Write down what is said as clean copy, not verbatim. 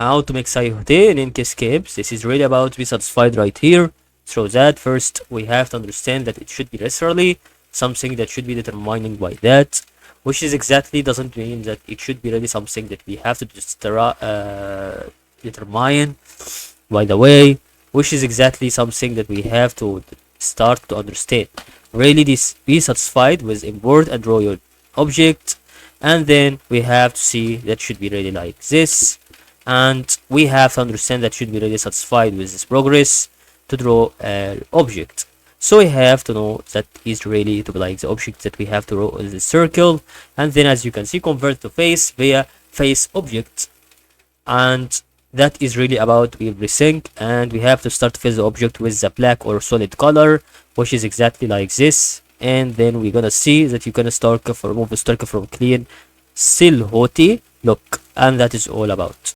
how to make Hotel in Inkscape. This is really about to be satisfied right here. So that first we have to understand that it should be literally something that should be determining by that, which is exactly doesn't mean that it should be really something that we have to just determine by the way, which is exactly something that we have to start to understand. Really, this be satisfied with import and draw your object, and then we have to see that should be really like this, and we have to understand that should be really satisfied with this progress to draw an object. So we have to know that is really to be like the object that we have to draw in the circle, and then as you can see convert to face via face object, and that is really about everything. And we have to start with the object with the black or solid color, which is exactly like this, and then we're gonna see that you can start remove the circle from clean silhouette look, and that is all about.